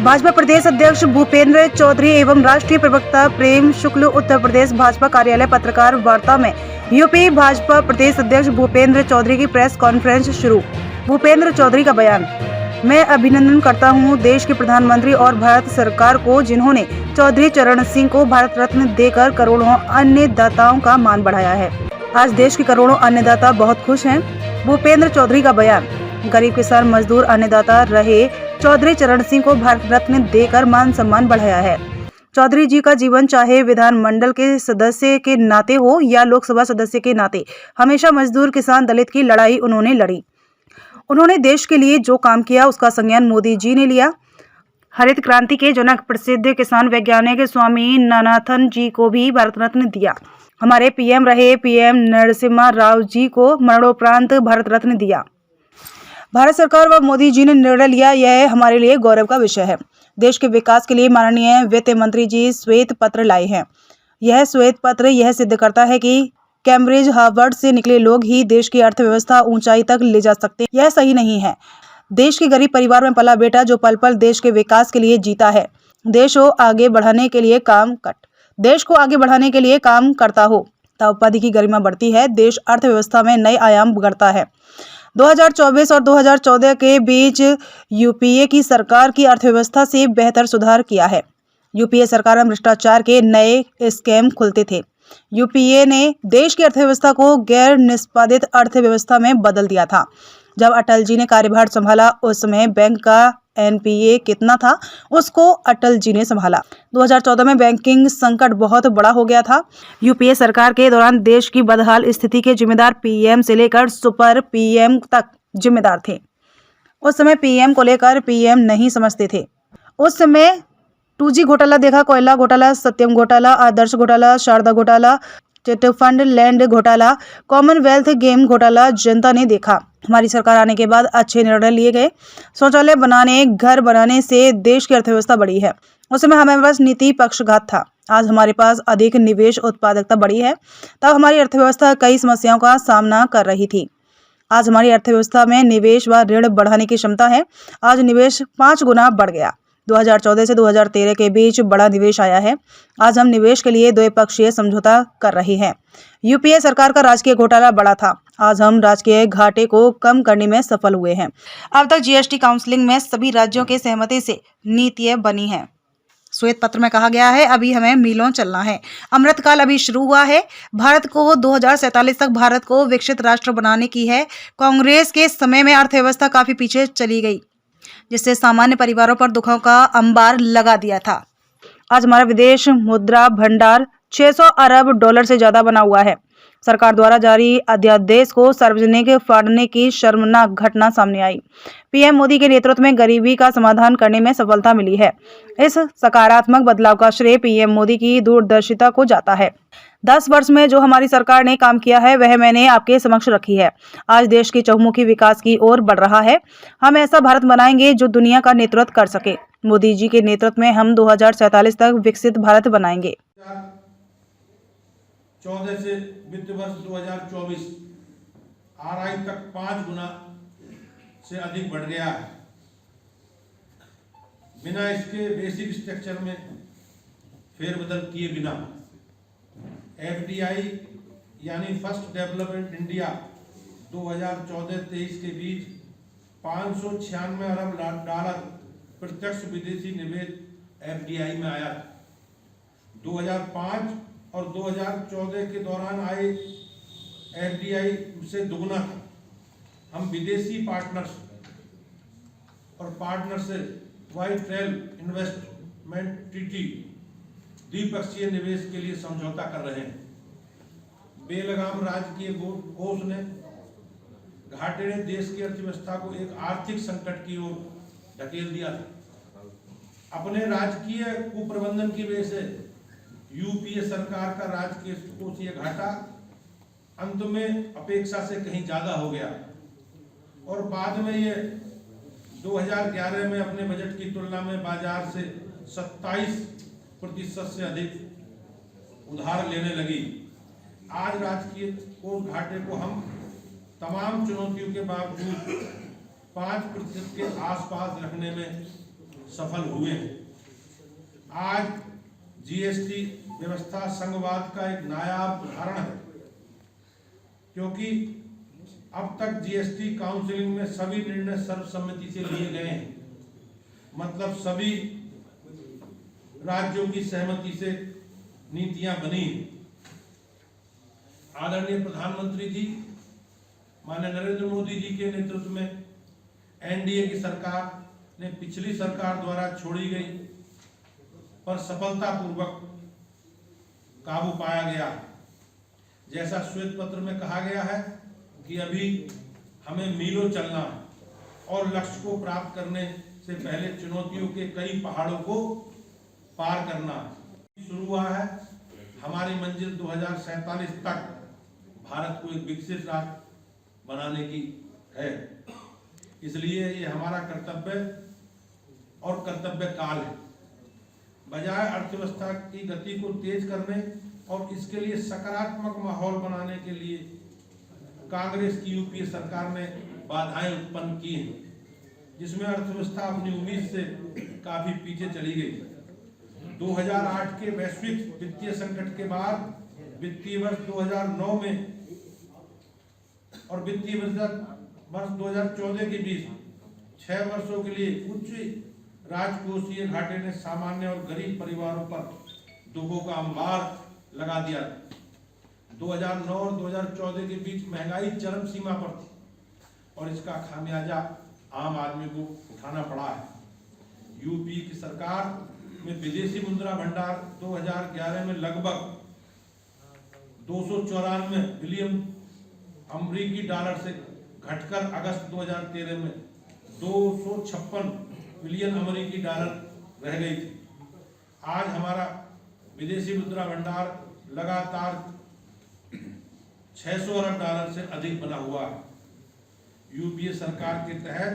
भाजपा प्रदेश अध्यक्ष भूपेंद्र चौधरी एवं राष्ट्रीय प्रवक्ता प्रेम शुक्ल उत्तर प्रदेश भाजपा कार्यालय पत्रकार वार्ता में यूपी भाजपा प्रदेश अध्यक्ष भूपेंद्र चौधरी की प्रेस कॉन्फ्रेंस शुरू। भूपेंद्र चौधरी का बयान। मैं अभिनंदन करता हूं देश के प्रधानमंत्री और भारत सरकार को, जिन्होंने चौधरी चरण सिंह को भारत रत्न देकर करोड़ों अन्नदाताओं का मान बढ़ाया है। आज देश के करोड़ों अन्नदाता बहुत खुश हैं। भूपेंद्र चौधरी का बयान। गरीब किसान मजदूर अन्नदाता रहे चौधरी चरण सिंह को भारत रत्न देकर मान सम्मान बढ़ाया है। चौधरी जी का जीवन चाहे विधानमंडल के सदस्य के नाते हो या लोकसभा सदस्य के नाते, हमेशा मजदूर किसान दलित की लड़ाई उन्होंने लड़ी। उन्होंने देश के लिए जो काम किया उसका संज्ञान मोदी जी ने लिया। हरित क्रांति के जनक प्रसिद्ध किसान वैज्ञानिक स्वामी नानाथन जी को भी भारत रत्न दिया। हमारे पीएम रहे पीएम नरसिम्हा राव जी को मरणोपरांत भारत रत्न दिया। भारत सरकार व मोदी जी ने निर्णय लिया, यह हमारे लिए गौरव का विषय है। देश के विकास के लिए माननीय वित्त मंत्री जी श्वेत पत्र लाए हैं। यह श्वेत पत्र यह सिद्ध करता है कि कैम्ब्रिज हार्वर्ड से निकले लोग ही देश की अर्थव्यवस्था ऊंचाई तक ले जा सकते हैं। यह सही नहीं है। देश के गरीब परिवार में पला बेटा जो पल पल देश के विकास के लिए जीता है, देश को आगे बढ़ाने के लिए काम करता हो, तब पद की गरिमा बढ़ती है, देश अर्थव्यवस्था में नए आयाम गढ़ता है। 2024 और 2014 के बीच यूपीए की सरकार की अर्थव्यवस्था से बेहतर सुधार किया है। यूपीए सरकार में भ्रष्टाचार के नए स्कैम खुलते थे। यूपीए ने देश की अर्थव्यवस्था को गैर निष्पादित अर्थव्यवस्था में बदल दिया था। जब अटल जी ने कार्यभार संभाला, उस समय बैंक का एनपीए कितना था, उसको अटल जी ने संभाला। 2014 में बैंकिंग संकट बहुत बड़ा हो गया था। यूपीए सरकार के दौरान देश की बदहाल स्थिति के जिम्मेदार पीएम से लेकर सुपर पीएम तक जिम्मेदार थे। उस समय पीएम को लेकर पीएम नहीं समझते थे। उस समय 2G घोटाला देखा, कोयला घोटाला, सत्यम घोटाला, आदर्श घोटाला, शारदा घोटाला, चिटफंड लैंड घोटाला, कॉमनवेल्थ गेम घोटाला जनता ने देखा। हमारी सरकार आने के बाद अच्छे निर्णय लिए गए। शौचालय बनाने, घर बनाने से देश की अर्थव्यवस्था बढ़ी है। उस समय हमारे पास नीति पक्षघात था। आज हमारे पास अधिक निवेश, उत्पादकता बढ़ी है। तब हमारी अर्थव्यवस्था कई समस्याओं का सामना कर रही थी। आज हमारी अर्थव्यवस्था में निवेश व ऋण बढ़ाने की क्षमता है। आज निवेश 5 गुना बढ़ गया। 2014 से 2013 के बीच बड़ा निवेश आया है। आज हम निवेश के लिए द्विपक्षीय समझौता कर रहे हैं। यूपीए सरकार का राजकीय घोटाला बड़ा था। आज हम राजकीय घाटे को कम करने में सफल हुए हैं। अब तक जीएसटी काउंसिलिंग में सभी राज्यों के सहमति से नीतियां बनी हैं। श्वेत पत्र में कहा गया है, अभी हमें मीलों चलना है। अमृतकाल अभी शुरू हुआ है। भारत को 2047 तक भारत को विकसित राष्ट्र बनाने की है। कांग्रेस के समय में अर्थव्यवस्था काफी पीछे चली गई, जिससे सामान्य परिवारों पर दुखों का अंबार लगा दिया था। आज हमारा विदेश मुद्रा भंडार 600 अरब डॉलर से ज्यादा बना हुआ है। सरकार द्वारा जारी अध्यादेश को सार्वजनिक फाड़ने की शर्मनाक घटना सामने आई। पीएम मोदी के नेतृत्व में गरीबी का समाधान करने में सफलता मिली है। इस सकारात्मक बदलाव का श्रेय पीएम मोदी की दूरदर्शिता को जाता है। 10 वर्ष में जो हमारी सरकार ने काम किया है, वह मैंने आपके समक्ष रखी है। आज देश की चहुमुखी विकास की ओर बढ़ रहा है। हम ऐसा भारत बनाएंगे जो दुनिया का नेतृत्व कर सके। मोदी जी के नेतृत्व में हम 2047 तक विकसित भारत बनाएंगे। 14 से वित्त वर्ष 2024 आरआई तक 5 गुना से अधिक बढ़ गया है। बिना इसके बेसिक स्ट्रक्चर में फेरबदल किए बिना एफडीआई यानी फर्स्ट डेवलपमेंट इंडिया 2014-23 के बीच 596 अरब डॉलर प्रत्यक्ष विदेशी निवेश एफडीआई में आया। 2005 और 2014 के दौरान आए एफडीआई से दुगना था। हम विदेशी पार्टनर्स और पार्टनर से व्हाइट ट्रेल इन्वेस्टमेंट ट्रीटी द्विपक्षीय निवेश के लिए समझौता कर रहे हैं। बेलगाम राजकीय कोष ने घाटे ने देश की अर्थव्यवस्था को एक आर्थिक संकट की ओर धकेल दिया था। अपने राजकीय कुप्रबंधन की वजह से यूपीए सरकार का राजकीय कोषीय घाटा अंत में अपेक्षा से कहीं ज्यादा हो गया और बाद में ये 2011 में अपने बजट की तुलना में बाजार से 27% से अधिक उधार लेने लगी। आज राजकीय कोष घाटे को हम तमाम चुनौतियों के बावजूद 5% के आसपास रखने में सफल हुए हैं। आज जीएसटी व्यवस्था संघवाद का एक नायाब उदाहरण है, क्योंकि अब तक जीएसटी काउंसिलिंग में सभी निर्णय सर्वसम्मति से लिए गए हैं, मतलब सभी राज्यों की सहमति से नीतियां बनी। आदरणीय प्रधानमंत्री जी माननीय नरेंद्र मोदी जी के नेतृत्व में एनडीए की सरकार ने पिछली सरकार द्वारा छोड़ी गई पर सफलतापूर्वक काबू पाया गया। जैसा श्वेत पत्र में कहा गया है कि अभी हमें मीलों चलना है और लक्ष्य को प्राप्त करने से पहले चुनौतियों के कई पहाड़ों को पार करना है। शुरू हुआ है हमारी मंजिल 2047 तक भारत को एक विकसित राष्ट्र बनाने की है। इसलिए ये हमारा कर्तव्य और कर्तव्य काल है। बजाय अर्थव्यवस्था की गति को तेज करने और इसके लिए सकारात्मक माहौल बनाने के लिए कांग्रेस की यूपीए सरकार ने बाधाएं उत्पन्न की हैं, जिसमें अर्थव्यवस्था अपनी उम्मीद से काफी पीछे चली गई। 2008 के वैश्विक वित्तीय संकट के बाद वित्तीय वर्ष 2009 में और वित्तीय वर्ष 2014 के बीच 6 वर्षों के लिए उच्च राजकोषीय घाटे ने सामान्य और गरीब परिवारों पर दुखों का अंबार लगा दिया। 2009 और 2014 के बीच महंगाई चरम सीमा पर थी और इसका खामियाजा आम आदमी को उठाना पड़ा है। यूपी की सरकार में विदेशी मुद्रा भंडार 2011 में लगभग 294 बिलियन अमेरिकी डॉलर से घटकर अगस्त 2013 में 256 बिलियन अमेरिकी डॉलर रह गई थी। आज हमारा विदेशी मुद्रा भंडार लगातार 600 अरब डॉलर से अधिक बना हुआ है। यूपीए सरकार के तहत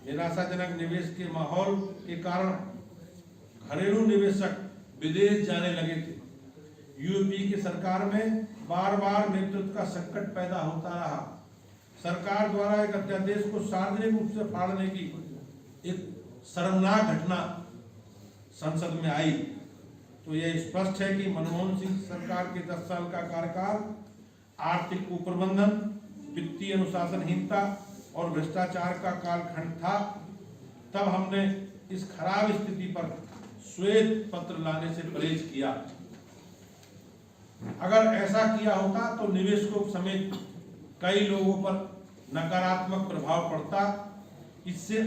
निराशाजनक निवेश के माहौल के कारण घरेलू निवेशक विदेश जाने लगे थे। यूपीए की सरकार में बार बार नेतृत्व का संकट पैदा होता रहा। सरकार द्वारा एक अध्यादेश को सार्वजनिक रूप से फाड़ने की एक शर्मनाक घटना संसद में आई, तो यह स्पष्ट है कि मनमोहन सिंह सरकार के 10 साल का कार्यकाल आर्थिक कुप्रबंधन, वित्तीय अनुशासनहीनता और भ्रष्टाचार का कालखंड था। तब हमने इस खराब स्थिति पर श्वेत पत्र लाने से परहेज किया। अगर ऐसा किया होता तो निवेशकों समेत कई लोगों पर नकारात्मक प्रभाव पड़ता। इससे